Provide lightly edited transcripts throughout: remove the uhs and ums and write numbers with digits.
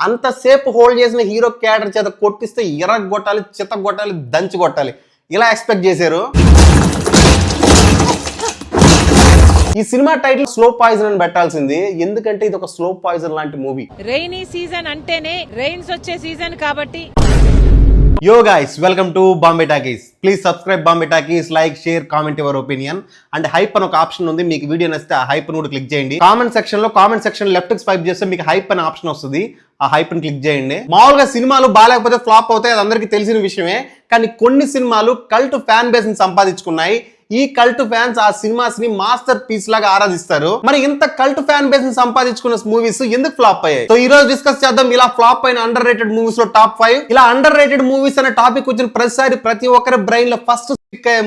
అంతసేపు హోల్డ్ చేసిన hero character చేత కొట్టిస్తే ఎరగొట్టాలి, చితగొట్టాలి, దంచి కొట్టాలి, ఇలా ఎక్స్పెక్ట్ చేశారు. ఈ సినిమా టైటిల్ స్లో పాయిజన్ అని పెట్టాల్సింది, ఎందుకంటే ఇది ఒక స్లో పాయిజన్ లాంటి మూవీ. రైనీ సీజన్ అంటేనే రైన్స్ వచ్చే సీజన్ కాబట్టి. Yo guys, welcome to Bombay Talkies. Please subscribe Bombay Talkies, like, share, comment your opinion. And hype అని ఒక ఆప్షన్ ఉంది, మీకు వీడియో నచ్చితే ఆ హైప్ కూడా క్లిక్ చేయండి. కామెంట్ సెక్షన్ లెఫ్ట్ కి స్వైప్ చేస్తే మీకు హైప్ అనే ఆప్షన్ వస్తుంది, ఆ హైప్ ని క్లిక్ చేయండి. మామూలుగా సినిమాలు బాగాలేకపోతే ఫ్లాప్ అవుతాయి, అది అందరికీ తెలిసిన విషయమే. కానీ కొన్ని సినిమాలు కల్ట్ ఫ్యాన్ బేస్ ని సంపాదించుకున్నాయి. ఈ కల్ట్ ఫ్యాన్స్ ఆ సినిమాస్ ని మాస్టర్ పీస్ లాగా ఆరాధిస్తారు. మరి ఇంత కల్ట్ ఫ్యాన్ బేస్ ని సంపాదించుకున్న మూవీస్ ఎందుకు ఫ్లాప్ అయ్యాయి? సో ఈ రోజు డిస్కస్ చేద్దాం ఇలా ఫ్లాప్ అయిన అండర్ రేటెడ్ మూవీస్ లో టాప్ 5. ఇలా అండర్ రేటెడ్ మూవీస్ అనే టాపిక్ వచ్చిన ప్రతిసారి ప్రతి ఒక్కరి బ్రెయిన్ లో ఫస్ట్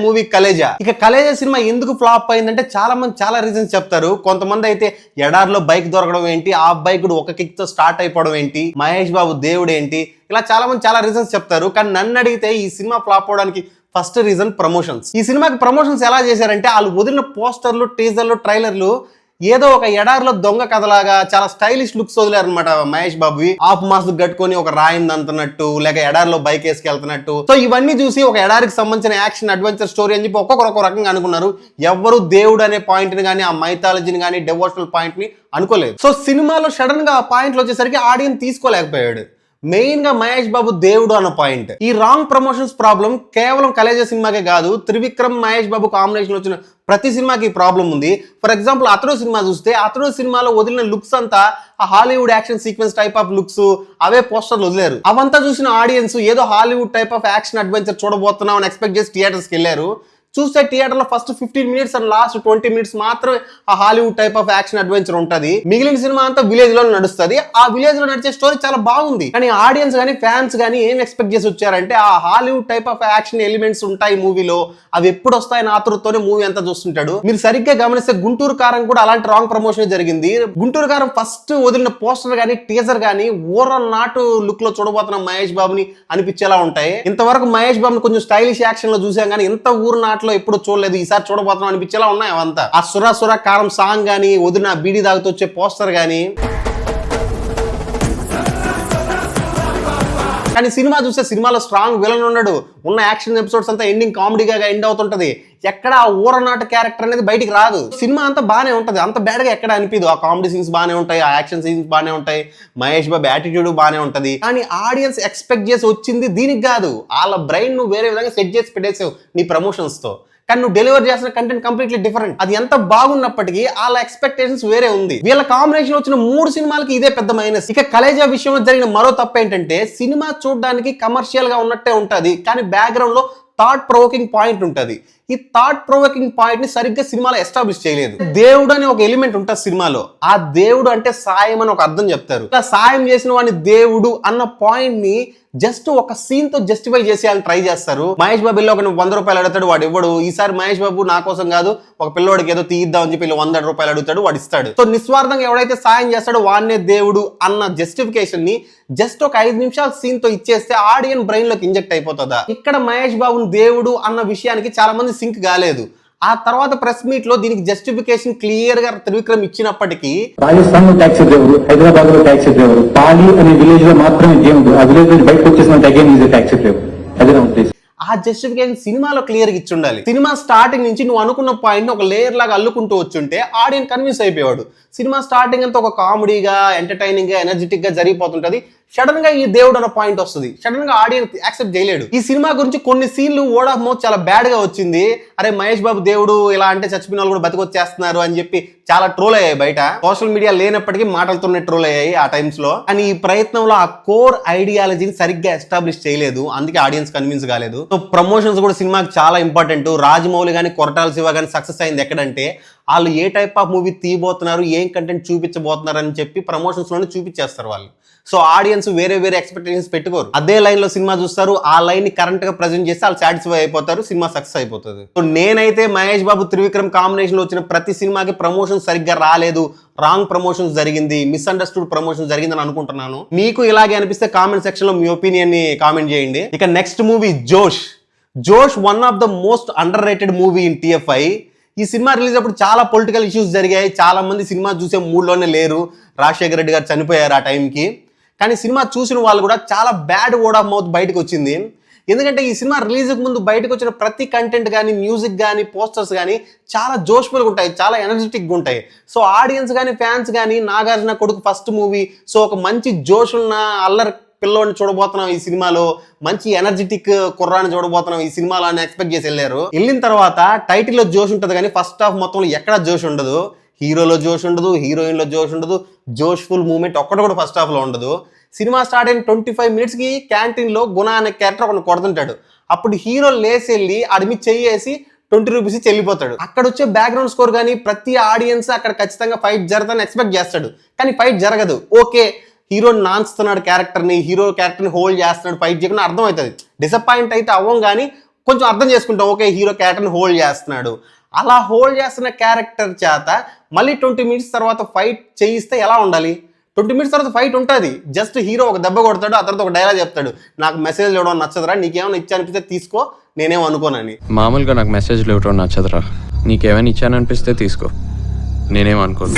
మూవీ కలేజా. ఇక కలేజా సినిమా ఎందుకు ఫ్లాప్ అయిందంటే చాలా మంది చాలా రీజన్స్ చెప్తారు. కొంతమంది అయితే ఎడార్లో బైక్ దొరకడం ఏంటి, ఆ బైక్ ఒక కిక్ తో స్టార్ట్ అయిపోవడం ఏంటి, మహేష్ బాబు దేవుడు ఏంటి, ఇలా చాలా మంది చాలా రీజన్స్ చెప్తారు. కానీ నన్ను అడిగితే ఈ సినిమా ఫ్లాప్ అవడానికి ఫస్ట్ రీజన్ ప్రమోషన్స్. ఈ సినిమాకి ప్రమోషన్స్ ఎలా చేశారంటే వాళ్ళు వదిలిన పోస్టర్లు, టీజర్లు, ట్రైలర్లు ఏదో ఒక ఎడారిలో దొంగ కథలాగా చాలా స్టైలిష్ లుక్స్ వదిలేరు అనమాట. మహేష్ బాబువి ఆఫ్ మాస్క్ కట్టుకొని ఒక రాయింది అంటున్నట్టు, లేక ఎడారిలో బైక్ వేసుకెళ్తున్నట్టు. సో ఇవన్నీ చూసి ఒక ఎడారికి సంబంధించిన యాక్షన్ అడ్వెంచర్ స్టోరీ అని చెప్పి ఒక్కొక్కరు ఒక రకంగా అనుకున్నారు. ఎవరు దేవుడు అనే పాయింట్ ని కానీ, ఆ మైథాలజీని కానీ, డెవోషనల్ పాయింట్ ని అనుకోలేదు. సో సినిమాలో సడన్ గా ఆ పాయింట్లు వచ్చేసరికి ఆడియన్స్ తీసుకోలేకపోయాడు. మెయిన్ గా మహేష్ బాబు దేవుడు అన్న పాయింట్. ఈ రాంగ్ ప్రమోషన్స్ ప్రాబ్లం కేవలం కలేజా సినిమాకే కాదు, త్రివిక్రమ్ మహేష్ బాబు కాంబినేషన్ వచ్చిన ప్రతి సినిమాకి ఈ ప్రాబ్లం ఉంది. ఫర్ ఎగ్జాంపుల్ అతడు సినిమా చూస్తే అతడు సినిమాలో వదిలిన లుక్స్ అంతా ఆ Hollywood action sequence type of looks, అవే పోస్టర్లు వదిలేరు. అవంతా చూసిన ఆడియన్స్ ఏదో Hollywood type of action adventure చూడబోతున్నాం అని ఎక్స్పెక్ట్ చేసి థియేటర్స్కి వెళ్ళారు. చూస్తే థియేటర్లో first 15 minutes and last 20 minutes మాత్రమే ఆ Hollywood type of action adventure ఉంటుంది. మిగిలిన సినిమా అంతా విలేజ్ లో నడుస్తుంది. ఆ విలేజ్ లో నడిచే స్టోరీ చాలా బాగుంది. కానీ ఆడియన్స్ కానీ ఫ్యాన్స్ కానీ ఏం ఎక్స్పెక్ట్ చేసి వచ్చారంటే ఆ Hollywood type of action elements ఉంటాయి మూవీలో, అవి ఎప్పుడు వస్తాయని ఆతృతతోనే మూవీ అంతా చూస్తుంటాడు. మీరు సరిగ్గా గమనిస్తే గుంటూరు కారం కూడా అలాంటి రాంగ్ ప్రమోషన్ జరిగింది. గుంటూరు కారం ఫస్ట్ వదిలిన పోస్టర్ కానీ టీజర్ కానీ ఓవరాల్ నాటు లుక్ లో చూడబోతున్న మహేష్ బాబుని అనిపించేలా ఉంటాయి. ఇంతవరకు మహేష్ బాబుని కొంచెం స్టైలిష్ యాక్షన్ లో చూసాం కానీ ఇంత ఊరు నాటు ఎప్పుడు చూడలేదు, ఈసారి చూడబోతున్నాం అనిపించేలా ఉన్నాయి అవంతా. ఆ సుర కారం సాంగ్ గానీ, వదిన బీడీ దాగుతూ వచ్చే పోస్టర్ గానీ. కానీ సినిమా చూస్తే సినిమాలో స్ట్రాంగ్ విలన్ ఉన్నాడు. ఉన్న యాక్షన్ ఎపిసోడ్స్ అంతా ఎండింగ్ కామెడీగా ఎండ్ అవుతుంటది. ఎక్కడ ఆ ఊరనాట క్యారెక్టర్ అనేది బయటికి రాదు. సినిమా అంతా బాగానే ఉంటది, అంత బ్యాడ్ గా ఎక్కడ అనిపిదు. ఆ కామెడీ సీన్స్ బాగానే ఉంటాయి, ఆ యాక్షన్ సీన్స్ బాగానే ఉంటాయి, మహేష్ బాబు యాటిట్యూడ్ బాగానే ఉంటది. కానీ ఆడియన్స్ ఎక్స్పెక్ట్ చేసి వచ్చింది దీనికి కాదు. వాళ్ళ బ్రెయిన్ నువ్వు వేరే విధంగా సెట్ చేసి పెట్టేసావు నీ ప్రమోషన్స్ తో. కానీ నువ్వు డెలివర్ చేసిన కంటెంట్ కంప్లీట్లీ డిఫరెంట్. అది ఎంత బాగున్నప్పటికీ వాళ్ళ ఎక్స్పెక్టేషన్స్ వేరే ఉంది. వీళ్ళ కాంబినేషన్ వచ్చిన 3 సినిమాలకి ఇదే పెద్ద మైనస్. ఇక కలేజా విషయంలో జరిగిన మరో తప్పు ఏంటంటే సినిమా చూడడానికి కమర్షియల్ గా ఉన్నట్టే ఉంటది, కానీ బ్యాక్గ్రౌండ్ లో థాట్ ప్రొవోకింగ్ పాయింట్ ఉంటుంది. ఈ థాట్ ప్రొవోకింగ్ పాయింట్ ని సరిగ్గా సినిమాలో ఎస్టాబ్లిష్ చేయలేదు. దేవుడు అనే ఒక ఎలిమెంట్ ఉంటుంది సినిమాలో. ఆ దేవుడు అంటే సాయం అని ఒక అర్థం చెప్తారు. ఇలా సాయం చేసిన వాడిని దేవుడు అన్న పాయింట్ ని జస్ట్ ఒక సీన్ తో జస్టిఫై చేసేయాలని ట్రై చేస్తారు. మహేష్ బాబు ఒక 100 రూపాయలు అడుగుతాడు, వాడు ఇవ్వడు. ఈసారి మహేష్ బాబు నా కోసం కాదు, ఒక పిల్లవాడికి ఏదో తీద్దాం అని చెప్పి 100 రూపాయలు అడుగుతాడు, వాడు ఇస్తాడు. సో నిస్వార్థంగా ఎవడైతే సాయం చేస్తాడో వాడినే దేవుడు అన్న జస్టిఫికేషన్ ని జస్ట్ ఒక 5 నిమిషాల సీన్ తో ఇచ్చేస్తే ఆడియన్స్ బ్రెయిన్ లోకి ఇంజెక్ట్ అయిపోతుందా? ఇక్కడ మహేష్ బాబుని దేవుడు అన్న విషయానికి చాలా మంది సింక్ కాలేదు. ఆ తర్వాత ప్రెస్ మీట్ లో దీనికి జస్టిఫికేషన్ క్లియర్ గా త్రివిక్రమ్ ఇచ్చినప్పటికీ రాజస్థాన్ లో ట్యాక్సీ డ్రైవర్, హైదరాబాద్ లో ట్యాక్సీ డ్రైవర్, పాలి అనే విలేజ్ లో మాత్రమే దేవుడు, ఆ విలేజ్ నుంచి బయటకు వచ్చేసిన అగైన్ ఈజ్ ట్యాక్సీ డ్రైవర్. అదే నా ఉద్దేశం. ఆ జస్టిఫికేషన్ సినిమాలో క్లియర్ గా ఇచ్చి ఉండాలి. సినిమా స్టార్టింగ్ నుంచి నువ్వు అనుకున్న పాయింట్ ఒక లేయర్ లాగా అల్లుకుంటూ వచ్చుంటే ఆడియన్స్ కన్విన్స్ అయిపోయాడు. సినిమా స్టార్టింగ్ అంతా ఒక కామెడీగా, ఎంటర్టైనింగ్ గా, ఎనర్జెటిక్ గా జరిగిపోతుంటది. సడన్ గా ఈ దేవుడు అన్న పాయింట్ వస్తుంది, సడన్ గా ఆడియన్స్ యాక్సెప్ట్ చేయలేడు. ఈ సినిమా గురించి కొన్ని సీన్లు వర్డ్ ఆఫ్ మౌత్ చాలా బ్యాడ్ గా వచ్చింది. అరే మహేష్ బాబు దేవుడు ఇలా అంటే చచ్చిపోయిన వాళ్ళు కూడా బతికొచ్చేస్తున్నారు అని చెప్పి చాలా ట్రోల్ అయ్యాయి. బయట సోషల్ మీడియా లేనప్పటికీ మాటలతోనే ట్రోల్ అయ్యాయి ఆ టైమ్స్ లో. కానీ ఈ ప్రయత్నంలో ఆ కోర్ ఐడియాలజీని సరిగ్గా ఎస్టాబ్లిష్ చేయలేదు, అందుకే ఆడియన్స్ కన్విన్స్ కాలేదు. సో ప్రమోషన్స్ కూడా సినిమాకి చాలా ఇంపార్టెంట్. రాజమౌళి కానీ, కొరటాల శివ కానీ సక్సెస్ అయింది ఎక్కడంటే వాళ్ళు ఏ టైప్ ఆఫ్ మూవీ తీయబోతున్నారు, ఏం కంటెంట్ చూపించబోతున్నారు అని చెప్పి ప్రమోషన్స్ లోనే చూపించేస్తారు వాళ్ళు. సో ఆడియన్స్ వేరే ఎక్స్పెక్టేషన్స్ పెట్టుకోరు. అదే లైన్ లో సినిమా చూస్తారు, ఆ లైన్ ని కరెంట్ గా ప్రెజెంట్ చేస్తే వాళ్ళు సాటిస్ఫై అయిపోతారు, సినిమా సక్సెస్ అయిపోతుంది. సో నేనైతే మహేష్ బాబు త్రివిక్రమ్ కాంబినేషన్ లో వచ్చిన ప్రతి సినిమాకి ప్రమోషన్ సరిగ్గా రాలేదు, రాంగ్ ప్రమోషన్స్ జరిగింది, మిస్అండర్స్టూడ్ ప్రమోషన్ జరిగిందని అనుకుంటున్నాను. మీకు ఇలాగే అనిపిస్తే కామెంట్ సెక్షన్ లో మీ ఒపీనియన్ ని కామెంట్ చేయండి. ఇక నెక్స్ట్ మూవీ జోష్ one of the most under rated movie in TFI. ఈ సినిమా రిలీజ్ అప్పుడు చాలా పొలిటికల్ ఇష్యూస్ జరిగాయి. చాలా మంది సినిమా చూసే మూడ్లోనే లేరు. రాజశేఖర రెడ్డి గారు చనిపోయారు ఆ టైంకి. కానీ సినిమా చూసిన వాళ్ళు కూడా చాలా బ్యాడ్ వర్డ్ ఆఫ్ మౌత్ బయటకు వచ్చింది. ఎందుకంటే ఈ సినిమా రిలీజ్కి ముందు బయటకు వచ్చిన ప్రతి కంటెంట్ కానీ, మ్యూజిక్ కానీ, పోస్టర్స్ కానీ చాలా జోష్ఫుల్గా ఉంటాయి, చాలా ఎనర్జెటిక్గా ఉంటాయి. సో ఆడియన్స్ కానీ, ఫ్యాన్స్ కానీ నాగార్జున కొడుకు ఫస్ట్ మూవీ, సో ఒక మంచి జోష్ ఉన్న అల్లరి పిల్లోని చూడబోతున్నాం ఈ సినిమాలో, మంచి ఎనర్జెటిక్ కుర్రాన్ని చూడబోతున్నాం ఈ సినిమాలో అని ఎక్స్పెక్ట్ చేసి వెళ్ళారు. వెళ్ళిన తర్వాత టైటిల్లో జోష్ ఉంటుంది కానీ ఫస్ట్ హాఫ్ మొత్తంలో ఎక్కడ జోష్ ఉండదు. హీరోలో జోష్ ఉండదు, హీరోయిన్లో జోష్ ఉండదు, జోష్ఫుల్ మూమెంట్ ఒక్కటి కూడా ఫస్ట్ హాఫ్లో ఉండదు. సినిమా స్టార్ట్ అయిన 25 మినిట్స్కి క్యాంటీన్లో గుణ అనే క్యారెక్టర్ ఒకటి కొడుతుంటాడు. అప్పుడు హీరో లేసి వెళ్ళి ఆడి మీద చెయ్యేసి 20 రూపీస్ చెల్లిపోతాడు. అక్కడ వచ్చే బ్యాక్గ్రౌండ్ స్కోర్ కానీ ప్రతి ఆడియన్స్ అక్కడ ఖచ్చితంగా ఫైట్ జరుగుతుందని ఎక్స్పెక్ట్ చేస్తాడు, కానీ ఫైట్ జరగదు. ఓకే, హీరో నాన్స్తున్నాడు క్యారెక్టర్ని, హీరో క్యారెక్టర్ని హోల్డ్ చేస్తున్నాడు, ఫైట్ చేయకుండా అర్థం అవుతుంది. డిసప్పాయింట్ అయితే అవ్వం కానీ కొంచెం అర్థం చేసుకుంటాం, ఓకే హీరో క్యారెక్టర్ని హోల్డ్ చేస్తున్నాడు. అలా హోల్డ్ చేస్తున్న క్యారెక్టర్ చేత మళ్ళీ 20 మినిట్స్ తర్వాత ఫైట్ చేయిస్తే ఎలా ఉండాలి? 20 మినిట్స్ తర్వాత ఫైట్ ఉంటుంది, జస్ట్ హీరో ఒక దెబ్బ కొడతాడు, ఆ తర్వాత ఒక డైలాగ్ చెప్తాడు, నాకు మెసేజ్ ఇవ్వడం నచ్చదురా, నీకేమైనా ఇచ్చానిపిస్తే తీసుకో, నేనేం అనుకోనని. మామూలుగా నాకు మెసేజ్లు ఇవ్వడం నచ్చదురా, నీకేమైనా ఇచ్చాననిపిస్తే తీసుకో, నేనేం అనుకోను.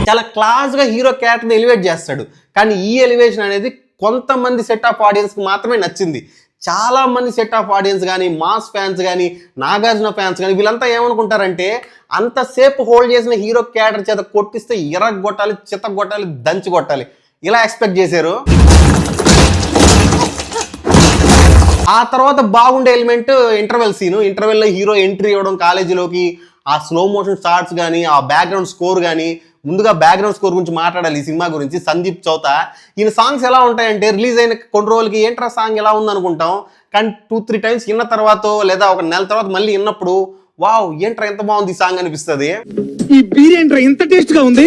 చాలా క్లాస్గా హీరో క్యారెక్టర్ని ఎలివేట్ చేస్తాడు, కానీ ఈ ఎలివేషన్ అనేది కొంతమంది సెట్ ఆఫ్ ఆడియన్స్కి మాత్రమే నచ్చింది. చాలా మంది సెట్ ఆఫ్ ఆడియన్స్ కానీ, మాస్ ఫ్యాన్స్ కానీ, నాగార్జున ఫ్యాన్స్ కానీ వీళ్ళంతా ఏమనుకుంటారంటే అంతసేపు హోల్డ్ చేసిన హీరో క్యారెక్టర్ చేత కొట్టిస్తే ఇరగొట్టాలి, చిత్తగొట్టాలి, దంచి కొట్టాలి, ఇలా ఎక్స్పెక్ట్ చేశారు. ఆ తర్వాత బాగుండే ఎలిమెంట్ ఇంటర్వెల్ సీను. ఇంటర్వెల్లో హీరో ఎంట్రీ ఇవ్వడం కాలేజీలోకి, ఆ స్లో మోషన్ షార్ట్స్ కానీ, ఆ బ్యాక్గ్రౌండ్ స్కోర్ కానీ. ముందుగా బ్యాక్గ్రౌండ్ స్కోర్ గురించి మాట్లాడాలి ఈ సినిమా గురించి. సందీప్ చౌతా ఈయన సాంగ్స్ ఎలా ఉంటాయంటే రిలీజ్ అయిన కొన్ని రోజులకి ఏంట్రా సాంగ్ ఎలా ఉందనుకుంటాం, కానీ 2-3 టైమ్స్ విన్న తర్వాత లేదా ఒక నెల తర్వాత మళ్ళీ విన్నప్పుడు వావ్ ఏంట్రా ఎంత బాగుంది ఈ సాంగ్ అనిపిస్తుంది. ఈ బీర్ ఏంట్రా ఇంత టేస్ట్ గా ఉంది.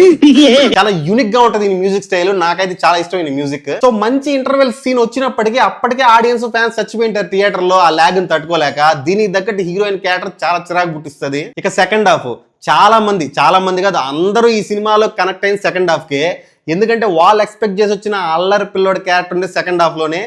చాలా యూనిక్ గా ఉంటది ఈ మ్యూజిక్ స్టైల్, నాకైతే చాలా ఇష్టమైన మ్యూజిక్. సో మంచి ఇంటర్వెల్ సీన్ వచ్చినప్పటికీ అప్పటికే ఆడియన్స్ ఫ్యాన్స్ చచ్చిపోయింటారు థియేటర్ లో ఆ లాగ్ ని తట్టుకోలేక. దీనికి తగ్గట్టు హీరోయిన్ క్యారెక్టర్ చాలా చిరాకు పుట్టిస్తుంది. ఇక సెకండ్ హాఫ్ చాలా మంది కాదు అందరూ ఈ సినిమాలో కనెక్ట్ అయిన సెకండ్ హాఫ్ కే. ఎందుకంటే వాళ్ళు ఎక్స్పెక్ట్ చేసి వచ్చిన అల్లరి పిల్లోడి క్యారెక్టర్ ఉండే సెకండ్ హాఫ్ లోనే.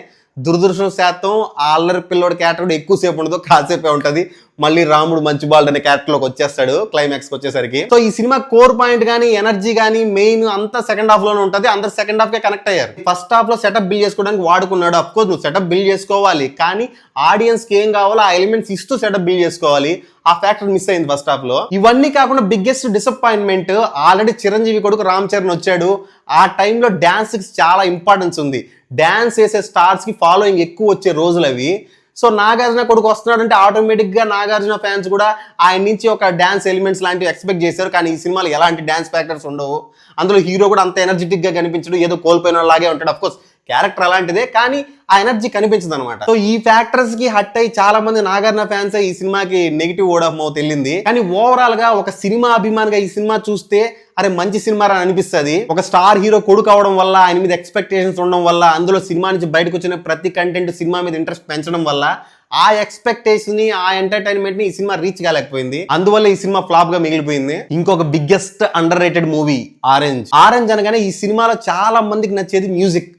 దురదృష్టవశాతం ఆ అల్లరి పిల్లోడి క్యారెక్టర్ కూడా ఎక్కువసేపు ఉండదు, కాసేపే ఉంటది. మళ్ళీ రాముడు మంచి బాల్ అనే క్యారెక్టర్ లోకి వచ్చేస్తాడు క్లైమాక్స్ వచ్చేసరికి. సో ఈ సినిమా కోర్ పాయింట్ కానీ, ఎనర్జీ కానీ, మెయిన్ అంతా సెకండ్ హాఫ్ లోనే ఉంటది. అందరు సెకండ్ హాఫ్ కే కనెక్ట్ అయ్యారు. ఫస్ట్ హాఫ్ లో సెటప్ బిల్డ్ చేసుకోవడానికి వాడుకున్నాడు. అఫ్ కోర్స్ నువ్వు సెటప్ బిల్డ్ చేసుకోవాలి, కానీ ఆడియన్స్ కి ఏం కావాలో ఆ ఎలిమెంట్స్ ఇస్తూ సెటప్ బిల్డ్ చేసుకోవాలి. ఆ ఫ్యాక్టర్ మిస్ అయింది ఫస్ట్ హాఫ్ లో. ఇవన్నీ కాకుండా బిగ్గెస్ట్ డిసప్పాయింట్మెంట్, ఆల్రెడీ చిరంజీవి కొడుకు రామ్ చరణ్ వచ్చాడు. ఆ టైంలో డాన్స్ కి చాలా ఇంపార్టెన్స్ ఉంది. డాన్స్ వేసే స్టార్స్ కి ఫాలోయింగ్ ఎక్కువ వచ్చే రోజులు అవి. సో నాగార్జున కొడుకు వస్తున్నాడు అంటే ఆటోమేటిక్ గా నాగార్జున ఫ్యాన్స్ కూడా ఆయన నుంచి ఒక డాన్స్ ఎలిమెంట్స్ లాంటివి ఎక్స్పెక్ట్ చేశారు. కానీ ఈ సినిమాలో ఎలాంటి డాన్స్ ఫ్యాక్టర్స్ ఉండవు. అందులో హీరో కూడా అంత ఎనర్జెటిక్ గా కనిపించడు, ఏదో కోల్పోయిన లాగే ఉంటాడు. అఫ్ కోర్స్ క్యారెక్టర్ అలాంటిదే, కానీ ఆ ఎనర్జీ కనిపించదు అనమాట. సో ఈ ఫ్యాక్టర్స్ కి హట్ అయ్యి చాలా మంది నాగార్జున ఫ్యాన్స్ ఈ సినిమాకి నెగిటివ్ వర్డ్ ఆఫ్ మౌత్ వెళ్ళింది. కానీ ఓవరాల్ గా ఒక సినిమా అభిమానిగా ఈ సినిమా చూస్తే అరే మంచి సినిమా అని అనిపిస్తుంది. ఒక స్టార్ హీరో కొడుకు అవడం వల్ల, ఆయన మీద ఎక్స్పెక్టేషన్స్ ఉండడం వల్ల, అందులో సినిమా నుంచి బయటకు వచ్చిన ప్రతి కంటెంట్ సినిమా మీద ఇంట్రెస్ట్ పెంచడం వల్ల ఆ ఎక్స్పెక్టేషన్ ని, ఆ ఎంటర్టైన్మెంట్ ని ఈ సినిమా రీచ్ కాలేకపోయింది. అందువల్ల ఈ సినిమా ఫ్లాప్ గా మిగిలిపోయింది. ఇంకొక biggest under rated movie orange అనగానే ఈ సినిమాలో చాలా మందికి నచ్చేది మ్యూజిక్.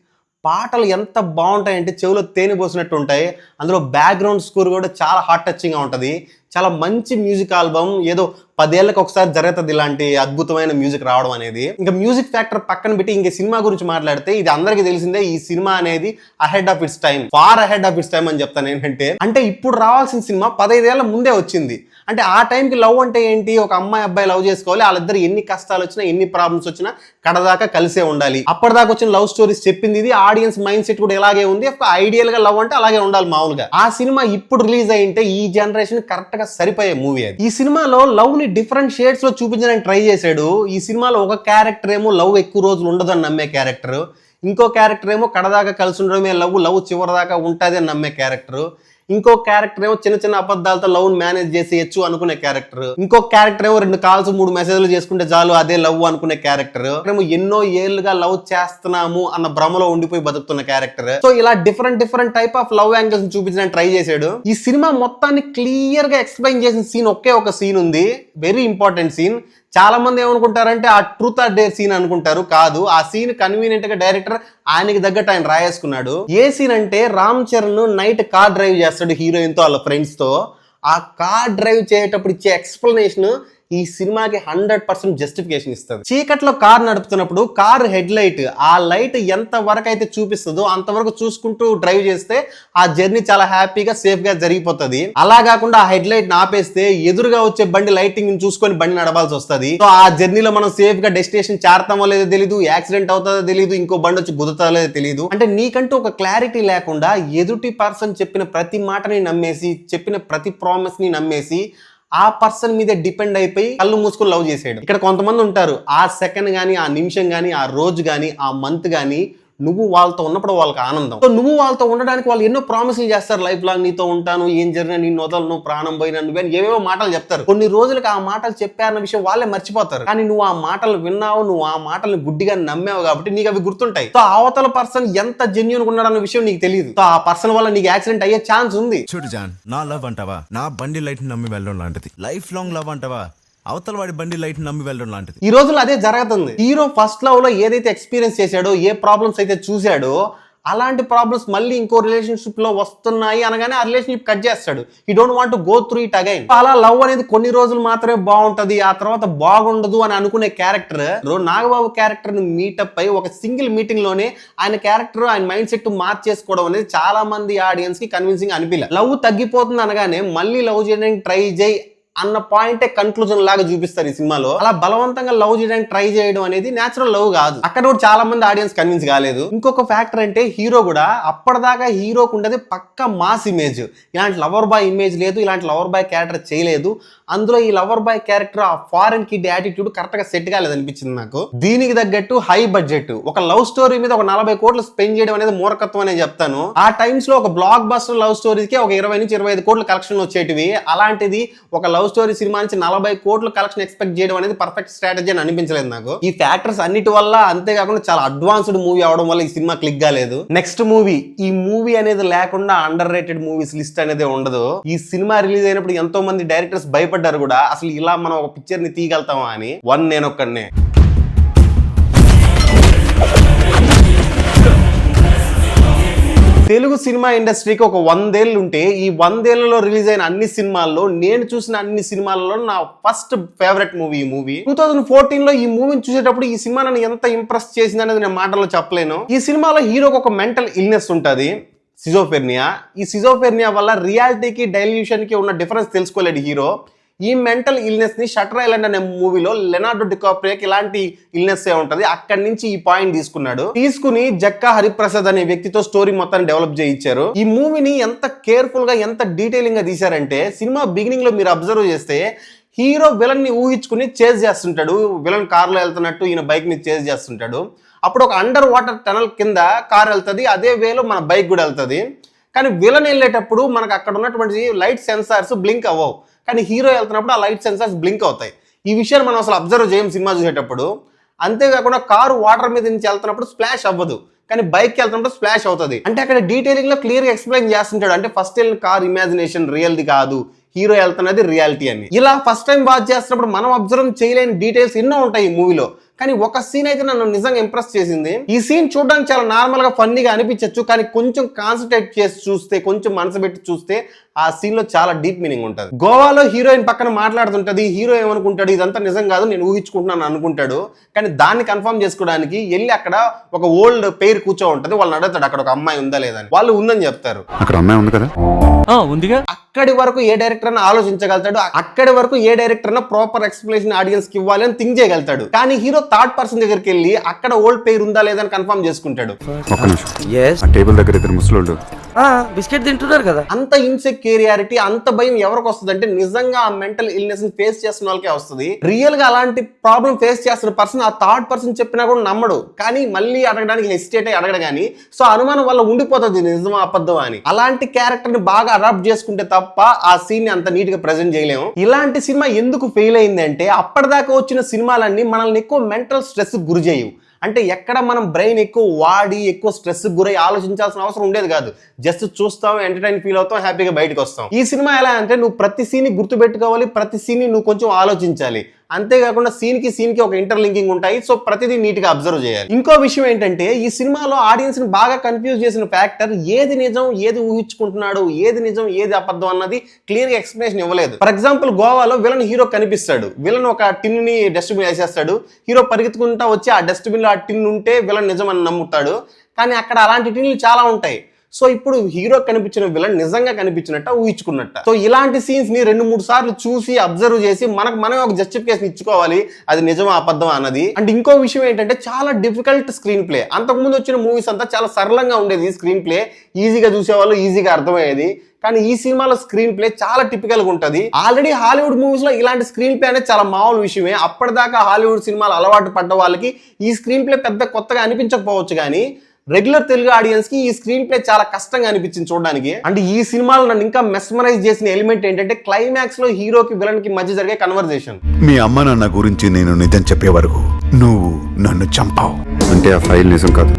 పాటలు ఎంత బాగుంటాయంటే చెవులో తేనె పోసినట్టు ఉంటాయి. అందులో బ్యాక్గ్రౌండ్ స్కోర్ కూడా చాలా హార్ట్ టచింగ్గా ఉంటుంది. చాలా మంచి మ్యూజిక్ ఆల్బమ్. ఏదో 10 ఏళ్ళకి ఒకసారి జరుగుతుంది ఇలాంటి అద్భుతమైన మ్యూజిక్ రావడం అనేది. ఇంకా మ్యూజిక్ ఫ్యాక్టర్ పక్కన పెట్టి ఇంక సినిమా గురించి మాట్లాడితే ఇది అందరికీ తెలిసిందే, ఈ సినిమా అనేది ahead of its time, far ahead of its time అని చెప్తాను. ఏంటంటే అంటే ఇప్పుడు రావాల్సిన సినిమా 15 ఏళ్ల ముందే వచ్చింది. అంటే ఆ టైంకి లవ్ అంటే ఏంటి, ఒక అమ్మాయి అబ్బాయి లవ్ చేసుకోవాలి, వాళ్ళిద్దరు ఎన్ని కష్టాలు వచ్చినా ఎన్ని ప్రాబ్లమ్స్ వచ్చినా కడదాకా కలిసే ఉండాలి. అప్పటిదాకా వచ్చిన లవ్ స్టోరీస్ చెప్పింది ఇది. ఆడియన్స్ మైండ్ సెట్ కూడా ఇలాగే ఉంది. ఐడియల్ గా లవ్ అంటే అలాగే ఉండాలి మామూలుగా. ఆ సినిమా ఇప్పుడు రిలీజ్ అయ్యింటే ఈ జనరేషన్ కరెక్ట్ గా సరిపోయే మూవీ అది. ఈ సినిమాలో లవ్ ని డిఫరెంట్ షేడ్స్ లో చూపించడానికి ట్రై చేశాడు. ఈ సినిమాలో ఒక క్యారెక్టర్ ఏమో లవ్ ఎక్కువ రోజులు ఉండదు అని నమ్మే క్యారెక్టర్, ఇంకో క్యారెక్టర్ ఏమో కడదాకా కలిసి ఉండడమే లవ్ చివరిదాకా ఉంటుంది అని నమ్మే క్యారెక్టర్, ఇంకో క్యారెక్టర్ ఏమో చిన్న చిన్న అబద్ధాలతో లవ్ మేనేజ్ చేసేయచ్చు అనుకునే క్యారెక్టర్, ఇంకో క్యారెక్టర్ ఏమో 2 కాల్స్ 3 మెసేజ్లు చేసుకుంటే చాలు అదే లవ్ అనుకునే క్యారెక్టర్, ఏమో ఎన్నో ఏళ్ళుగా లవ్ చేస్తున్నాము అన్న భ్రమలో ఉండిపోయి బతుకుతున్న క్యారెక్టర్. సో ఇలా different type of love angles చూపించడానికి ట్రై చేశాడు. ఈ సినిమా మొత్తాన్ని క్లియర్ గా ఎక్స్ప్లెయిన్ చేసిన సీన్ ఒకే ఒక సీన్ ఉంది, వెరీ ఇంపార్టెంట్ సీన్. చాలా మంది ఏమనుకుంటారంటే ఆ ట్రూత్ ఆర్ డేర్ సీన్ అనుకుంటారు, కాదు. ఆ సీన్ కన్వీనియంట్ గా డైరెక్టర్ ఆయనకి తగ్గట్టు ఆయన రాయేసుకున్నాడు. ఏ సీన్ అంటే Ram Charan night car drive చేస్తాడు హీరోయిన్ తో వాళ్ళ ఫ్రెండ్స్ తో. ఆ కార్ డ్రైవ్ చేసేటప్పుడు ఇచ్చే ఎక్స్ప్లెనేషన్ ఈ సినిమాకి 100% జస్టిఫికేషన్ ఇస్తుంది. చీకట్లో కార్ నడుపుతున్నప్పుడు కార్ హెడ్ లైట్ ఆ లైట్ ఎంత వరకు అయితే చూపిస్తుందో అంతవరకు చూసుకుంటూ డ్రైవ్ చేస్తే ఆ జర్నీ చాలా హ్యాపీగా సేఫ్ గా జరిగిపోతుంది. అలా కాకుండా ఆ హెడ్ లైట్ ఆపేస్తే ఎదురుగా వచ్చే బండి లైటింగ్ చూసుకొని బండి నడవాల్సి వస్తుంది. సో ఆ జర్నీలో మనం సేఫ్ గా డెస్టినేషన్ చేరతామో లేదో తెలియదు, యాక్సిడెంట్ అవుతుందో తెలియదు, ఇంకో బండి వచ్చి గుద్దుతాదో లేదో తెలియదు. అంటే నీకంటూ ఒక క్లారిటీ లేకుండా ఎదుటి పర్సన్ చెప్పిన ప్రతి మాటని నమ్మేసి, చెప్పిన ప్రతి ప్రామిస్ ని నమ్మేసి ఆ పర్సన్ మీద డిపెండ్ అయిపోయి కళ్ళు మూసుకొని లవ్ చేసేయడం. ఇక్కడ కొంతమంది ఉంటారు, ఆ సెకండ్ గానీ, ఆ నిమిషం గానీ, ఆ రోజు గానీ, ఆ మంత్ గానీ నువ్వు వాళ్ళతో ఉన్నప్పుడు వాళ్ళకి ఆనందం. సో నువ్వు వాళ్ళతో ఉండడానికి వాళ్ళు ఎన్నో ప్రామిసులు చేస్తారు. లైఫ్ లాంగ్ నీతో ఉంటాను, ఏం జరిగినా నీ వదలను, ప్రాణం పోయినా నువ్వు అని ఏవేవో మాటలు చెప్తారు. కొన్ని రోజులకు ఆ మాటలు చెప్పారన్న విషయం వాళ్ళే మర్చిపోతారు. కానీ నువ్వు ఆ మాటలు విన్నావు, నువ్వు ఆ మాటలను గుడ్డిగా నమ్మావు కాబట్టి నీకు అవి గుర్తుంటాయి. సో అవతల పర్సన్ ఎంత జెన్యూన్ ఉన్నాడన్న విషయం నీకు తెలియదు. సో ఆ పర్సన్ వల్ల నీకు యాక్సిడెంట్ అయ్యే ఛాన్స్ ఉంది. చూడు జాన్, నా లవ్ అంటావా నా బండి లైట్ నమ్మి వెళ్ళడం లాంటిది. లైఫ్ లాంగ్ లవ్ అంటావా అవతల వాడి బండి లైట్ నమ్మి వెళ్ళడం లాంటిది. ఈ రోజుల్లో అదే జరుగుతుంది. హీరో ఫస్ట్ లవ్ లో ఏదైతే ఎక్స్పీరియన్స్ చేశాడో, ఏ ప్రాబ్లమ్స్ అయితే చూశాడో, అలాంటి ప్రాబ్లమ్స్ మళ్ళీ ఇంకో రిలేషన్షిప్ లో వస్తున్నాయి అనగానే ఆ రిలేషన్షిప్ కట్ చేస్తాడు. He don't want to go through it again. అలా లవ్ అనేది కొన్ని రోజులు మాత్రమే బాగుంటది, ఆ తర్వాత బాగుండదు అని అనుకునే క్యారెక్టర్ నాగబాబు క్యారెక్టర్ ని మీటప్ అయి ఒక సింగిల్ మీటింగ్ లోనే ఆయన క్యారెక్టర్, ఆయన మైండ్ సెట్ మార్చేసుకోవడం అనేది చాలా మంది ఆడియన్స్ కి కన్విన్సింగ్ అనిపించలేదు. లవ్ తగ్గిపోతుంది అనగానే మళ్ళీ లవ్ చేయడానికి ట్రై చేయి అన్న పాయింటే కన్క్లూజన్ లాగా చూపిస్తారు ఈ సినిమాలో. అలా బలవంతంగా లవ్ చేయడానికి ట్రై చేయడం అనేది నేచురల్ లవ్ కాదు. అక్కడ కూడా చాలా మంది ఆడియన్స్ కన్విన్స్ కాలేదు. ఇంకొక ఫ్యాక్టర్ అంటే హీరో కూడా అప్పటిదాకా హీరోకు ఉండేది పక్క మాస్ ఇమేజ్. ఇలాంటి లవర్ బాయ్ ఇమేజ్ లేదు, ఇలాంటి లవర్ బాయ్ క్యారెక్టర్ చేయలేదు. అందులో ఈ లవర్ బాయ్ క్యారెక్టర్ ఆ ఫారెన్ కిడ్ యాటిట్యూడ్ కరెక్ట్ గా సెట్ కాలేదు అనిపించింది నాకు. దీనికి తగ్గట్టు హై బడ్జెట్ ఒక లవ్ స్టోరీ మీద ఒక 40 కోట్లు స్పెండ్ చేయడం అనేది మూర్ఖత్వం అనే చెప్తాను. ఆ టైమ్స్ లో ఒక బ్లాక్ బస్టర్ లవ్ స్టోరీకి ఒక 20 నుంచి 25 కోట్ల కలెక్షన్ వచ్చేటివి. అలాంటిది ఒక లవ్ స్టోరీ సినిమా నుంచి 40 కోట్ల కలెక్షన్ ఎక్స్పెక్ట్ చేయడం అనేది పర్ఫెక్ట్ స్ట్రాటజీ అని అనిపించలేదు నాకు. ఈ ఫ్యాక్టర్స్ అన్నిటి వల్ల, అంతేకాకుండా చాలా అడ్వాన్స్డ్ మూవీ అవడం వల్ల ఈ సినిమా క్లిక్ కాలేదు. నెక్స్ట్ మూవీ, ఈ మూవీ అనేది లేకుండా అండర్ రేటెడ్ మూవీస్ లిస్ట్ అనేది ఉండదు. ఈ సినిమా రిలీజ్ అయినప్పుడు ఎంతో మంది డైరెక్టర్స్ భయపడ్డారు కూడా, అసలు ఇలా మనం ఒక పిక్చర్ ని తీయగలుగుతామా అని. నేనొక్కనే. తెలుగు సినిమా ఇండస్ట్రీకి ఒక 100 ఏళ్ళు ఉంటే, ఈ 100 ఏళ్లలో రిలీజ్ అయిన అన్ని సినిమాల్లో, నేను చూసిన అన్ని సినిమాలలో నా ఫస్ట్ ఫేవరెట్ మూవీ ఈ మూవీ. 2014 లో ఈ మూవీని చూసేటప్పుడు ఈ సినిమా నన్ను ఎంత ఇంప్రెస్ చేసింది అనేది నేను మాటల్లో చెప్పలేను. ఈ సినిమాలో హీరోకి ఒక మెంటల్ ఇల్నెస్ ఉంటుంది, సిజోఫెర్నియా. ఈ సిజోఫెర్నియా వల్ల రియాలిటీకి డైల్యూషన్ కి ఉన్న డిఫరెన్స్ తెలుసుకోలేడు హీరో. ఈ మెంటల్ ఇల్నెస్ ని షట్టర్ ఐలాండ్ అనే మూవీలో లెనార్డో డికాప్రియోకి ఇలాంటి ఇల్నెస్ ఏ ఉంటది, అక్కడి నుంచి ఈ పాయింట్ తీసుకుని జక్కా హరిప్రసాద్ అనే వ్యక్తితో స్టోరీ మొత్తాన్ని డెవలప్ చేయించారు. ఈ మూవీని ఎంత కేర్ఫుల్ గా, ఎంత డీటెయిలింగ్ గా తీశారంటే, సినిమా బిగినింగ్ లో మీరు అబ్జర్వ్ చేస్తే హీరో విలన్ ని ఊహించుకుని చేజ్ చేస్తుంటాడు. విలన్ కార్ లో వెళ్తున్నట్టు ఈయన బైక్ మీద చేజ్ చేస్తుంటాడు. అప్పుడు ఒక అండర్ వాటర్ టనల్ కింద కార్ వెళ్తుంది, అదే వేలో మన బైక్ కూడా వెళ్తుంది. కానీ విలన్ వెళ్ళేటప్పుడు మనకు అక్కడ ఉన్నటువంటి లైట్ సెన్సార్స్ బ్లింక్ అవ్వవు, కానీ హీరో వెళ్తున్నప్పుడు ఆ లైట్ సెన్సార్స్ బ్లింక్ అవుతాయి. ఈ విషయాన్ని మనం అసలు అబ్జర్వ్ చేయం సినిమా చూసేటప్పుడు. అంతేకాకుండా కారు వాటర్ మీద నుంచి వెళ్తున్నప్పుడు స్ప్లాష్ అవ్వదు, కానీ బైక్ వెళ్తున్నప్పుడు స్ప్లాష్ అవుతుంది. అంటే అక్కడ డీటెయిలింగ్ లో క్లియర్ గా ఎక్స్ప్లెయిన్ చేస్తుంటాడు. అంటే ఫస్ట్ వెళ్ళిన కార్ ఇమాజినేషన్, రియల్ది కాదు, హీరో వెళ్తున్నది రియాలిటీ అని. ఇలా ఫస్ట్ టైం వాచ్ చేస్తున్నప్పుడు మనం అబ్జర్వ్ చేయలేని డీటెయిల్స్ ఎన్నో ఉంటాయి ఈ మూవీలో. కానీ ఒక సీన్ అయితే నన్ను నిజంగా ఇంప్రెస్ చేసింది. ఈ సీన్ చూడడానికి చాలా నార్మల్ గా ఫన్నీగా అనిపించచ్చు, కానీ కొంచెం కాన్సన్ట్రేట్ చేసి చూస్తే, కొంచెం మనసు పెట్టి చూస్తే ఆ సీన్ లో చాలా డీప్ మీనింగ్ ఉంటుంది. గోవాలో హీరోయిన్ పక్కన మాట్లాడుతుంటది. హీరో ఏమనుకుంటాడు, ఇదంతా నిజం కాదు, నేను ఊహించుకుంటున్నాను అనుకుంటాడు. కానీ దాన్ని కన్ఫర్మ్ చేసుకోవడానికి వెళ్ళి అక్కడ ఒక ఓల్డ్ పెయిర్ కూర్చో ఉంటది. వాళ్ళని అడుగుతాడు అక్కడ ఒక అమ్మాయి ఉందా లేదా అని. వాళ్ళు ఉందని చెప్తారు. అక్కడ అమ్మాయి ఉంది కదా, ఉందిగా. అక్కడి వరకు ఏ డైరెక్టర్ అన్న ఆలోచించగలుగుతాడు, అక్కడి వరకు ఏ డైరెక్టర్ అన్న ప్రాపర్ ఎక్స్ప్లెనేషన్ ఆడియన్స్ కి ఇవ్వాలి అని థింక్ చేయగలుగుతాడు. కానీ హీరో థర్డ్ పర్సన్ దగ్గరికి వెళ్ళి అక్కడ ఓల్డ్ పేరు ఉందా లేదా అని కన్ఫర్మ్ చేసుకుంటాడు. ఒక్క నిమిషం, ఆ టేబుల్ దగ్గర ఇద్దరు ముసలోళ్ళు బిస్కెట్ తింటున్నారు కదా. అంత ఇన్సెక్యూరియారిటీ, అంత భయం ఎవరికి వస్తుంది అంటే నిజంగా ఆ మెంటల్ ఇల్నెస్ ని ఫేస్ చేస్తున్న వాళ్ళకే వస్తుంది. రియల్ గా అలాంటి ప్రాబ్లం ఫేస్ చేస్తున్న పర్సన్ ఆ థర్డ్ పర్సన్ చెప్పినా కూడా నమ్మడు, కానీ మళ్ళీ అడగడానికి హెసిటేట్ అయ్యి అడగడు. కానీ సో అనుమానం వల్ల ఉండిపోతుంది నిజమా అబద్ధం అని. అలాంటి క్యారెక్టర్ ని బాగా అడాప్ట్ చేసుకుంటే తప్ప ఆ సీన్ ని అంత నీట్ గా ప్రెజెంట్ చేయలేము. ఇలాంటి సినిమా ఎందుకు ఫెయిల్ అయింది అంటే, అప్పటిదాకా వచ్చిన సినిమాలన్నీ మనల్ని ఎక్కువ మెంటల్ స్ట్రెస్ గురి చేయవు. అంటే ఎక్కడ మనం బ్రెయిన్ ఎక్కువ వాడి ఎక్కువ స్ట్రెస్ గురై ఆలోచించాల్సిన అవసరం ఉండేది కాదు. జస్ట్ చూస్తాం, ఎంటర్టైన్ ఫీల్ అవుతాం, హ్యాపీగా బయటకు వస్తాం. ఈ సినిమా ఎలా అంటే, నువ్వు ప్రతి సీన్ గుర్తుపెట్టుకోవాలి, ప్రతి సీన్ నువ్వు కొంచెం ఆలోచించాలి. అంతేకాకుండా సీన్ కి ఒక ఇంటర్లింకింగ్ ఉంటాయి. సో ప్రతిదీ నీట్ గా అబ్జర్వ్ చేయాలి. ఇంకో విషయం ఏంటంటే ఈ సినిమాలో ఆడియన్స్ ని బాగా కన్ఫ్యూజ్ చేసిన ఫ్యాక్టర్ ఏది నిజం ఏది ఊహించుకుంటున్నాడు, ఏది నిజం ఏది అబద్ధం అన్నది క్లియర్ గా ఎక్స్ప్లెనేషన్ ఇవ్వలేదు. ఫర్ ఎగ్జాంపుల్ గోవాలో విలన్ హీరో కనిపిస్తాడు, విలన్ ఒక టిన్ ని డస్ట్బిన్ వేసేస్తాడు, హీరో పరిగెత్తుకుంటా వచ్చి ఆ డస్ట్బిన్ లో ఆ టిన్ ఉంటే విలన్ నిజం అని నమ్ముతాడు. కానీ అక్కడ అలాంటి టిన్లు చాలా ఉంటాయి. సో ఇప్పుడు హీరో కనిపించిన విలన్ నిజంగా కనిపించినట్ట ఊహించుకున్నట్ట. సో ఇలాంటి సీన్స్ ని 2-3 సార్లు చూసి అబ్జర్వ్ చేసి మనమే ఒక జస్టిఫికేషన్ ఇచ్చుకోవాలి అది నిజమా అబద్ధం అన్నది. అండ్ ఇంకో విషయం ఏంటంటే చాలా డిఫికల్ట్ స్క్రీన్ ప్లే. అంతకుముందు వచ్చిన మూవీస్ అంతా చాలా సరళంగా ఉండేది స్క్రీన్ ప్లే, ఈజీగా చూసేవాళ్ళు, ఈజీగా అర్థమయ్యేది. కానీ ఈ సినిమాలో స్క్రీన్ ప్లే చాలా టిపికల్ గా ఉంటది. ఆల్రెడీ హాలీవుడ్ మూవీస్ లో ఇలాంటి స్క్రీన్ ప్లే అనేది చాలా మామూలు విషయమే. అప్పటిదాకా హాలీవుడ్ సినిమాలు అలవాటు పడ్డ వాళ్ళకి ఈ స్క్రీన్ ప్లే పెద్ద కొత్తగా అనిపించకపోవచ్చు, కానీ రెగ్యులర్ తెలుగు ఆడియన్స్ కి ఈ స్క్రీన్ ప్లే చాలా కష్టంగా అనిపించింది చూడడానికి. అంటే ఈ సినిమాలో నన్ను ఇంకా మెస్మరైజ్ చేసిన ఎలిమెంట్ ఏంటంటే క్లైమాక్స్ లో హీరోకి విలన్ కి మధ్య జరిగే కన్వర్జేషన్. మీ అమ్మ నాన్న గురించి నేను నిజం చెప్పే వరకు నువ్వు నన్ను చంపావు అంటే ఆ ఫైల్ నిజం కాదు.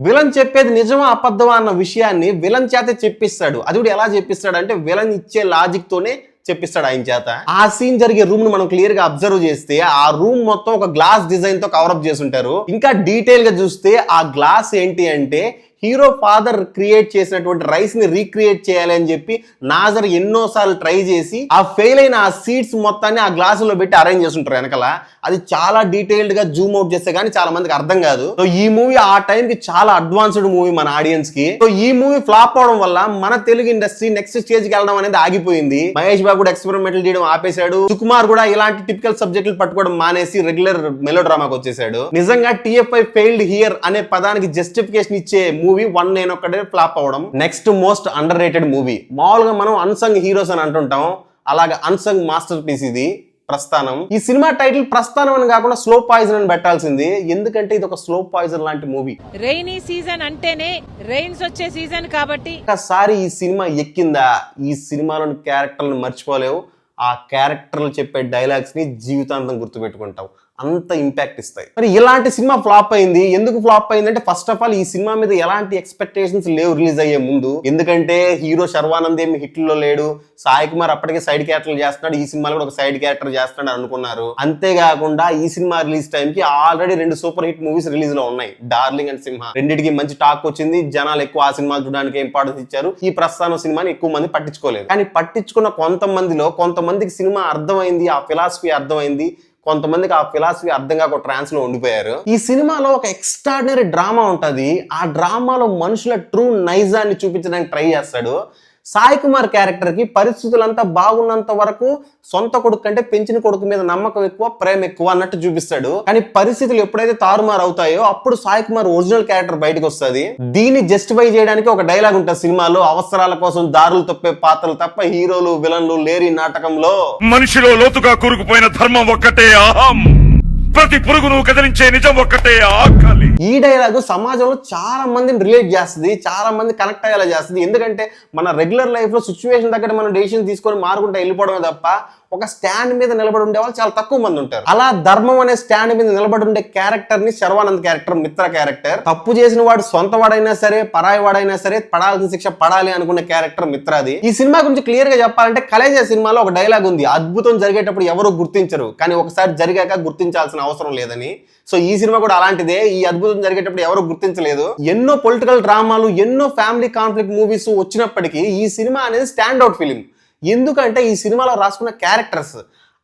విలన్ చెప్పేది నిజమా అబద్ధమా అన్న విషయాన్ని విలన్ చేతే చెప్పిస్తాడు. అది కూడా ఎలా చెప్పిస్తాడు అంటే విలన్ ఇచ్చే లాజిక్ తోనే చెప్పిస్తాడు ఆయన చేత. ఆ సీన్ జరిగే రూమ్ ను మనం క్లియర్ గా అబ్జర్వ్ చేస్తే ఆ రూమ్ మొత్తం ఒక గ్లాస్ డిజైన్ తో కవరప్ చేసి ఉంటారు. ఇంకా డీటెయిల్ గా చూస్తే ఆ గ్లాస్ ఏంటి అంటే హీరో ఫాదర్ క్రియేట్ చేసినటువంటి రైస్ ని రీక్రియేట్ చేయాలి అని చెప్పి నాజర్ ఎన్నోసార్లు ట్రై చేసి ఆ ఫెయిల్ అయిన ఆ సీడ్స్ మొత్తాన్ని ఆ గ్లాసులో పెట్టి అరేంజ్ చేస్తుంటారు వెనకాల. అది చాలా డీటెయిల్డ్ గా జూమ్ అవుట్ చేస్తే గానీ చాలా మందికి అర్థం కాదు. సో ఈ మూవీ ఆ టైం కి చాలా అడ్వాన్స్డ్ మూవీ మన ఆడియన్స్ కి. సో ఈ మూవీ ఫ్లాప్ అవడం వల్ల మన తెలుగు ఇండస్ట్రీ నెక్స్ట్ స్టేజ్ కి వెళ్ళడం అనేది ఆగిపోయింది. మహేష్ బాబు కూడా ఎక్స్పెరిమెంటల్ చేయడం ఆపేశాడు. సుకుమార్ కూడా ఇలాంటి టిపికల్ సబ్జెక్టులు పట్టుకోవడం మానేసి రెగ్యులర్ మెలో డ్రామాకి వచ్చేసాడు. నిజంగా TFI ఫెయిల్డ్ హియర్ అనే పదానికి జస్టిఫికేషన్ ఇచ్చే మూవీ వన్ నేనొక్కడే ఫ్లాప్ అవడం. Next most under rated movie. మామూలుగా మనం అన్సంగ్ హీరోస్ అని అంటుంటాం, అలాగే అన్సంగ్ మాస్టర్ పీస్ ఇది ప్రస్థానం. ఈ సినిమా టైటిల్ ప్రస్థానం అని కాకుండా స్లో పాయిజన్ అని పెట్టాల్సింది, ఎందుకంటే ఇది ఒక స్లో పాయిజన్ లాంటి మూవీ. రైనీ సీజన్ అంటేనే రైన్స్ వచ్చే సీజన్ కాబట్టి ఒకసారి ఈ సినిమా ఎక్కిందా ఈ సినిమాలోని క్యారెక్టర్లను మర్చిపోలేవు. ఆ క్యారెక్టర్లు చెప్పే డైలాగ్స్ ని జీవితాంతం గుర్తుపెట్టుకుంటావు, అంత ఇంపాక్ట్ ఇస్తాయి. మరి ఇలాంటి సినిమా ఫ్లాప్ అయింది. ఎందుకు ఫ్లాప్ అయింది అంటే ఫస్ట్ ఆఫ్ ఆల్ ఈ సినిమా మీద ఎలాంటి ఎక్స్పెక్టేషన్స్ లేవు రిలీజ్ అయ్యే ముందు. ఎందుకంటే హీరో శర్వానంద్ ఏమి హిట్లో లేడు, సాయి కుమార్ అప్పటికే సైడ్ క్యారెక్టర్ చేస్తున్నాడు, ఈ సినిమాలో కూడా ఒక సైడ్ క్యారెక్టర్ చేస్తున్నాడు అనుకున్నారు. అంతేకాకుండా ఈ సినిమా రిలీజ్ టైం కి already 2 super hit movies release లో ఉన్నాయి, డార్లింగ్ అండ్ సింహ. రెండింటికి మంచి టాక్ వచ్చింది, జనాలు ఎక్కువ ఆ సినిమాలు చూడడానికి ఇంపార్టెన్స్ ఇచ్చారు. ఈ ప్రస్థానం సినిమాని ఎక్కువ మంది పట్టించుకోలేదు. కానీ పట్టించుకున్న కొంతమందికి సినిమా అర్థమైంది, ఆ ఫిలాసఫీ అర్థమైంది, కొంతమందికి ఆ ఫిలాసఫీ అర్థం కాక ట్రాన్స్ లో ఉండిపోయారు. ఈ సినిమాలో ఒక ఎక్స్ట్రాడినరీ డ్రామా ఉంటది. ఆ డ్రామాలో మనుషుల ట్రూ నైజాన్ని చూపించడానికి ట్రై చేస్తాడు. సాయి కుమార్ క్యారెక్టర్ కి పరిస్థితులంతా బాగున్నంత వరకు సొంత కొడుకు కంటే పెంచిన కొడుకు మీద నమ్మకం ఎక్కువ, ప్రేమ ఎక్కువ అన్నట్టు చూపిస్తాడు. కానీ పరిస్థితులు ఎప్పుడైతే తారుమారు అవుతాయో అప్పుడు సాయి కుమార్ ఒరిజినల్ క్యారెక్టర్ బయటకు వస్తుంది. దీన్ని జస్టిఫై చేయడానికి ఒక డైలాగ్ ఉంటుంది సినిమాలో, అవసరాల కోసం దారులు తప్పే పాత్రలు తప్ప హీరోలు విలన్లు లేరి నాటకంలో. మనిషిలో లోతుగా కూరుకుపోయిన ధర్మం ఒక్కటే అహం, ప్రతి పురుగును కదిలించే నిజం ఒక్కటే ఆకలి. ఈ డైలాగు సమాజంలో చాలా మందిని రిలేట్ చేస్తుంది, చాలా మంది కనెక్ట్ అయ్యేలా చేస్తుంది. ఎందుకంటే మన రెగ్యులర్ లైఫ్ లో సిచ్యువేషన్ దగ్గర మనం డెసిషన్ తీసుకొని మారుకుంటూ వెళ్ళిపోవడమే తప్ప ఒక స్టాండ్ మీద నిలబడి ఉండే వాళ్ళు చాలా తక్కువ మంది ఉంటారు. అలా ధర్మం అనే స్టాండ్ మీద నిలబడి ఉండే క్యారెక్టర్ ని శర్వానంద్ క్యారెక్టర్, మిత్ర క్యారెక్టర్. తప్పు చేసిన వాడు సొంత వాడైనా సరే పరాయి వాడైనా సరే పడాల్సిన శిక్ష పడాలి అనుకునే క్యారెక్టర్ మిత్రది. ఈ సినిమా గురించి క్లియర్ గా చెప్పాలంటే కలేజా సినిమాలో ఒక డైలాగ్ ఉంది, అద్భుతం జరిగేటప్పుడు ఎవరు గుర్తించరు కానీ ఒకసారి జరిగాక గుర్తించాల్సిన అవసరం లేదని. సో ఈ సినిమా కూడా అలాంటిదే, ఈ అద్భుతం జరిగేటప్పుడు ఎవరు గుర్తించలేదు. ఎన్నో పొలిటికల్ డ్రామాలు, ఎన్నో ఫ్యామిలీ కాన్ఫ్లిక్ట్ మూవీస్ వచ్చినప్పటికీ ఈ సినిమా అనేది స్టాండ్ అవుట్ ఫిలిం. ఎందుకంటే ఈ సినిమాలో రాసుకున్న క్యారెక్టర్స్,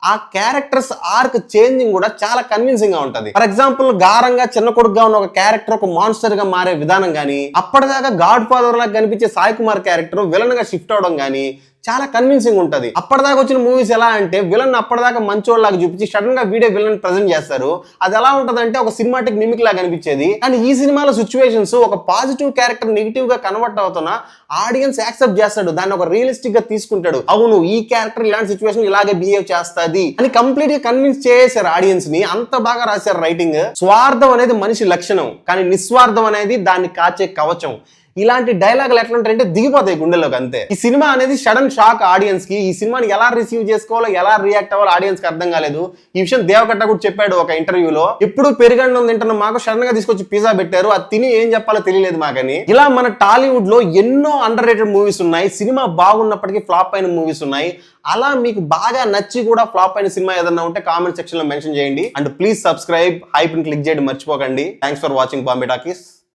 ఆ క్యారెక్టర్స్ ఆర్క్ చేంజింగ్ కూడా చాలా కన్విన్సింగ్ గా ఉంటది. ఫర్ ఎగ్జాంపుల్ గారంగా చిన్న కొడుకుగా ఉన్న ఒక క్యారెక్టర్ ఒక మాన్స్టర్ గా మారే విధానం గానీ, అప్పటిదాకా గాడ్ ఫాదర్ లాగా కనిపించే సాయి కుమార్ క్యారెక్టర్ విలన్ గా షిఫ్ట్ అవడం గానీ చాలా కన్విన్సింగ్ ఉంటది. అప్పటిదాకా వచ్చిన మూవీస్ ఎలా అంటే విలన్ అప్పటిదాకా మంచోళ్ళలాగా చూపించి సడన్ గా వీడియో విలన్ ప్రెజెంట్ చేస్తారు. అది ఎలా ఉంటది అంటే ఒక సినిమాటిక్ మిమిక్ లాగా అనిపించేది. కానీ ఈ సినిమాలో సిచ్యువేషన్స్ ఒక పాజిటివ్ క్యారెక్టర్ నెగిటివ్ గా కన్వర్ట్ అవుతున్నా ఆడియన్స్ యాక్సెప్ట్ చేస్తాడు, దాన్ని ఒక రియలిస్టిక్ గా తీసుకుంటాడు. అవును ఈ క్యారెక్టర్ ఇలాంటి సిచ్యువేషన్ ఇలాగే బిహేవ్ చేస్తుంది అని కంప్లీట్ గా కన్విన్స్ చేశారు ఆడియన్స్ ని. అంత బాగా రాశారు రైటింగ్. స్వార్థం అనేది మనిషి లక్షణం, కానీ నిస్వార్థం అనేది దాన్ని కాచే కవచం. ఇలాంటి డైలాగులు ఎట్లా ఉంటాయంటే దిగిపోతాయి గుండెల్లోకి అంతే. ఈ సినిమా అనేది సడన్ షాక్ ఆడియన్స్ కి. ఈ సినిమాని ఎలా రిసీవ్ చేసుకోవాలో, ఎలా రియాక్ట్ అవ్వాలో ఆడియన్స్ కి అర్థం కాలేదు. ఈ విషయం దేవకట్ట కూడా చెప్పాడు ఒక ఇంటర్వ్యూలో. ఎప్పుడు పెరుగన్నం తింటున్న మాకు సడన్ గా తీసుకొచ్చి పిజ్జా పెట్టారు, అది తిని ఏం చెప్పాలో తెలియలేదు మాకని. ఇలా మన టాలీవుడ్ లో ఎన్నో అండర్ రేటెడ్ మూవీస్ ఉన్నాయి, సినిమా బాగున్నప్పటికీ ఫ్లాప్ అయిన మూవీస్ ఉన్నాయి. అలా మీకు బాగా నచ్చి కూడా ఫ్లాప్ అయిన సినిమా ఏదన్నా ఉంటే కామెంట్ సెక్షన్ లో మెన్షన్ చేయండి. అండ్ ప్లీజ్ సబ్స్క్రైబ్, హైప్ ని క్లిక్ చేయడం మర్చిపోకండి. Thanks for watching Bombay talkies.